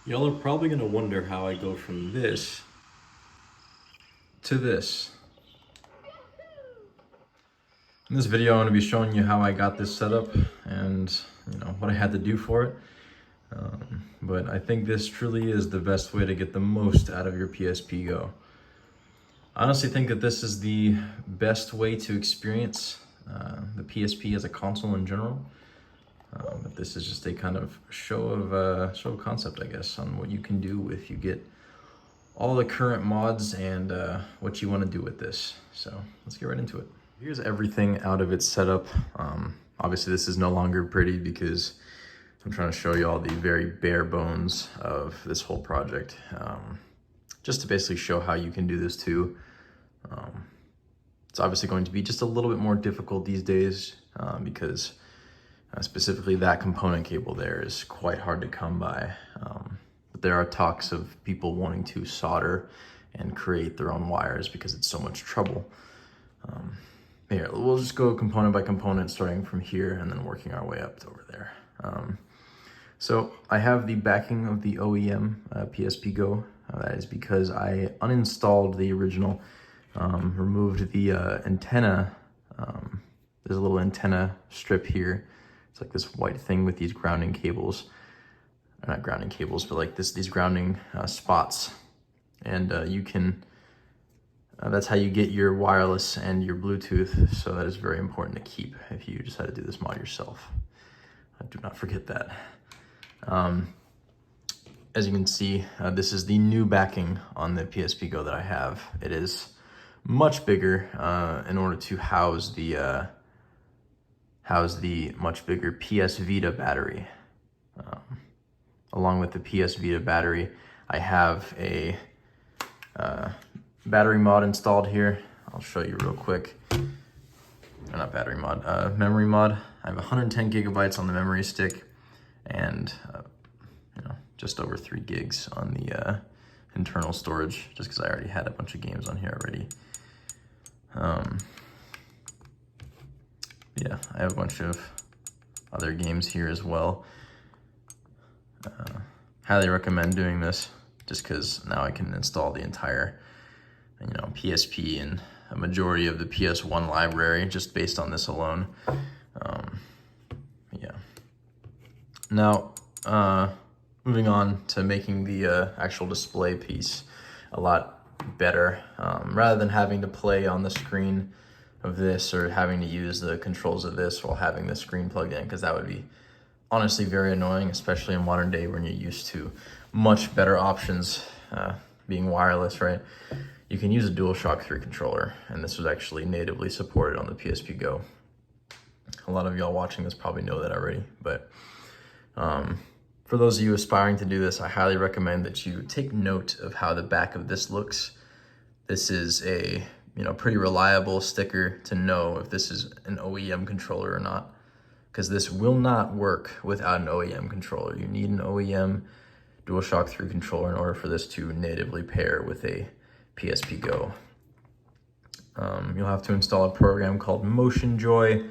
Y'all are probably gonna wonder how I go from this to this. In this video, I'm gonna be showing you how I got this set up and what I had to do for it. But I think this truly is the best way to get the most out of your PSP Go. I honestly think that this is the best way to experience the PSP as a console in general. But this is just a kind of show of concept, I guess, on what you can do if you get all the current mods and what you want to do with this. So let's get right into it. Here's everything out of its setup. Obviously this is no longer pretty because I'm trying to show you all the very bare bones of this whole project. Just to basically show how you can do this too. It's obviously going to be just a little bit more difficult these days because specifically that component cable there is quite hard to come by. But there are talks of people wanting to solder and create their own wires because it's so much trouble. Here, we'll just go component by component, starting from here and then working our way up to over there. So I have the backing of the OEM PSP Go. That is because I uninstalled the original, removed the antenna. There's a little antenna strip here. It's like this white thing with these grounding cables. Not grounding cables, but like these grounding spots. And you can, that's how you get your wireless and your Bluetooth. So that is very important to keep if you decide to do this mod yourself. Do not forget that. As you can see, this is the new backing on the PSP Go that I have. It is much bigger in order to house the much bigger PS Vita battery. Along with the PS Vita battery, I have a battery mod installed here. I'll show you real quick. Not battery mod, memory mod. I have 110 gigabytes on the memory stick and just over 3 gigs on the internal storage, just because I already had a bunch of games on here already. Yeah, I have a bunch of other games here as well. Highly recommend doing this just because now I can install the entire PSP and a majority of the PS1 library just based on this alone. Yeah. Now, moving on to making the actual display piece a lot better. Rather than having to play on the screen of this or having to use the controls of this while having the screen plugged in, because that would be honestly very annoying, especially in modern day when you're used to much better options being wireless, right? You can use a DualShock 3 controller, and this was actually natively supported on the PSP Go. A lot of y'all watching this probably know that already, but for those of you aspiring to do this, I highly recommend that you take note of how the back of this looks. This is a pretty reliable sticker to know if this is an OEM controller or not, because this will not work without an OEM controller. You need an OEM DualShock 3 controller in order for this to natively pair with a PSP Go. You'll have to install a program called Motion Joy,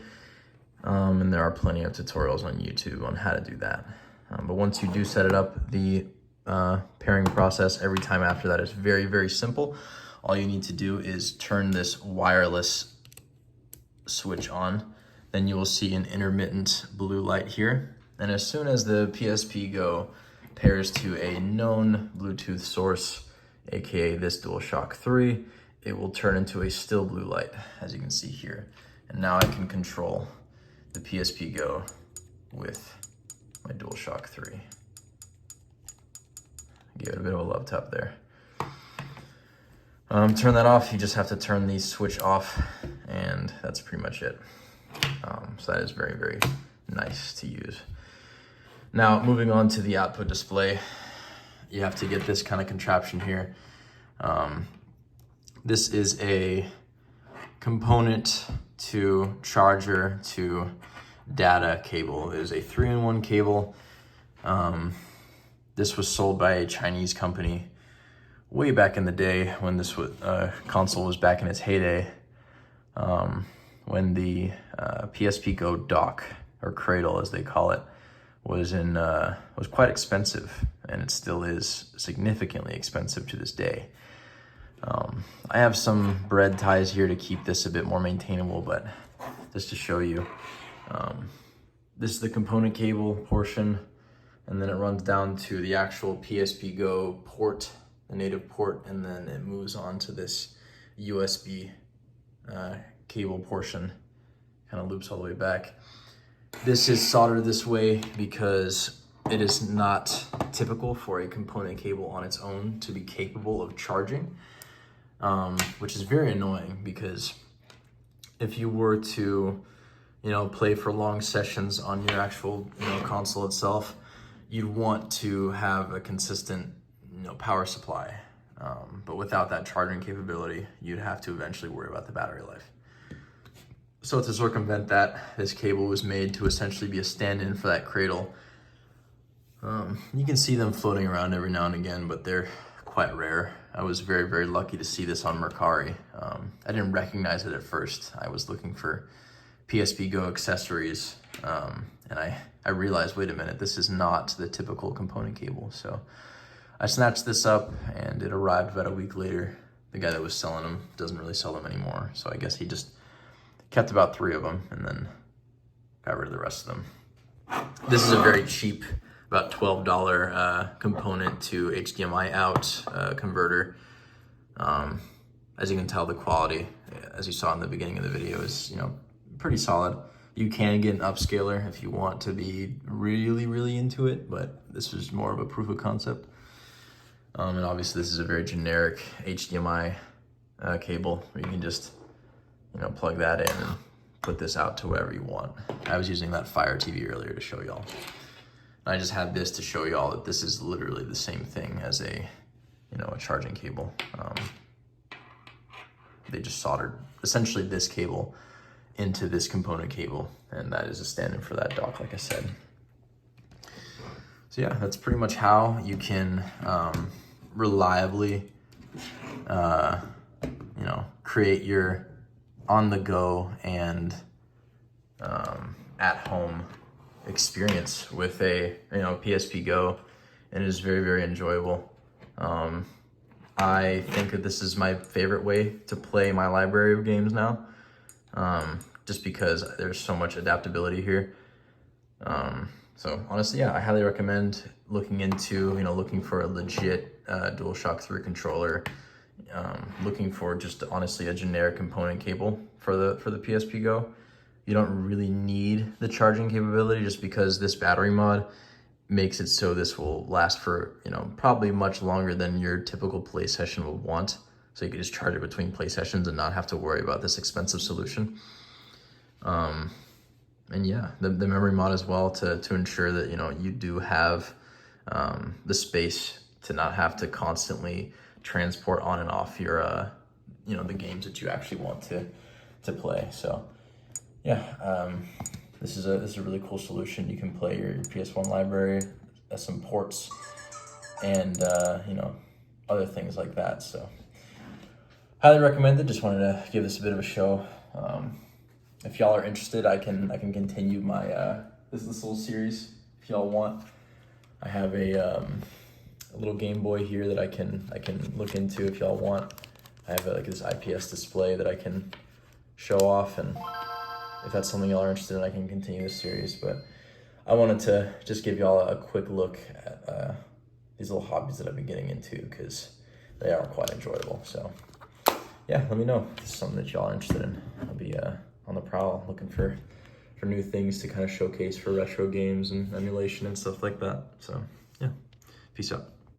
and there are plenty of tutorials on YouTube on how to do that. But once you do set it up, the pairing process every time after that is very, very simple. All you need to do is turn this wireless switch on. Then you will see an intermittent blue light here. And as soon as the PSP Go pairs to a known Bluetooth source, aka this DualShock 3, it will turn into a still blue light, as you can see here. And now I can control the PSP Go with my DualShock 3. Give it a bit of a love tap there. Turn that off, you just have to turn the switch off, and that's pretty much it. So that is very, very nice to use. Now, moving on to the output display, you have to get this kind of contraption here. This is a component to charger to data cable. It is a 3-in-1 cable. This was sold by a Chinese company way back in the day when this console was back in its heyday, when the PSP Go dock, or cradle as they call it, was quite expensive, and it still is significantly expensive to this day. I have some bread ties here to keep this a bit more maintainable, but just to show you, this is the component cable portion, and then it runs down to the actual PSP Go port, the native port, and then it moves on to this USB cable portion, kind of loops all the way back. This is soldered this way because it is not typical for a component cable on its own to be capable of charging, which is very annoying, because if you were to, play for long sessions on your actual, console itself, you'd want to have a consistent, power supply. But without that charging capability, you'd have to eventually worry about the battery life. So to circumvent that, this cable was made to essentially be a stand-in for that cradle. You can see them floating around every now and again, but they're quite rare. I was very, very lucky to see this on Mercari. I didn't recognize it at first. I was looking for PSP Go accessories, and I realized, wait a minute, this is not the typical component cable. So I snatched this up, and it arrived about a week later. The guy that was selling them doesn't really sell them anymore, so I guess he just kept about 3 of them and then got rid of the rest of them. This is a very cheap, about $12 component to HDMI out converter. As you can tell, the quality, as you saw in the beginning of the video, is pretty solid. You can get an upscaler if you want to be really, really into it, but this is more of a proof of concept. And obviously this is a very generic HDMI cable where you can just plug that in and put this out to wherever you want. I was using that Fire TV earlier to show y'all. I just had this to show y'all that this is literally the same thing as a charging cable. They just soldered essentially this cable into this component cable, and that is a stand-in for that dock, like I said. So yeah, that's pretty much how you can reliably create your on-the-go and at-home experience with a PSP Go, and it is very, very enjoyable. I think that this is my favorite way to play my library of games now, just because there's so much adaptability here. So honestly, yeah, I highly recommend looking into, looking for a legit DualShock 3 controller, looking for just honestly a generic component cable for the PSP Go. You don't really need the charging capability, just because this battery mod makes it so this will last for, probably much longer than your typical play session would want. So you can just charge it between play sessions and not have to worry about this expensive solution. And yeah, the memory mod as well to ensure that, you do have the space to not have to constantly transport on and off your, the games that you actually want to play. So yeah, this is a really cool solution. You can play your PS1 library, some ports, and other things like that. So highly recommended. Just wanted to give this a bit of a show. If y'all are interested, I can continue my this little series if y'all want. I have a little Game Boy here that I can look into if y'all want. I have like this IPS display that I can show off, and if that's something y'all are interested in, I can continue this series. But I wanted to just give y'all a quick look at these little hobbies that I've been getting into, because they are quite enjoyable. So yeah, let me know if this is something that y'all are interested in. I'll be on the prowl looking for new things to kind of showcase for retro games and emulation and stuff like that. So yeah, peace out.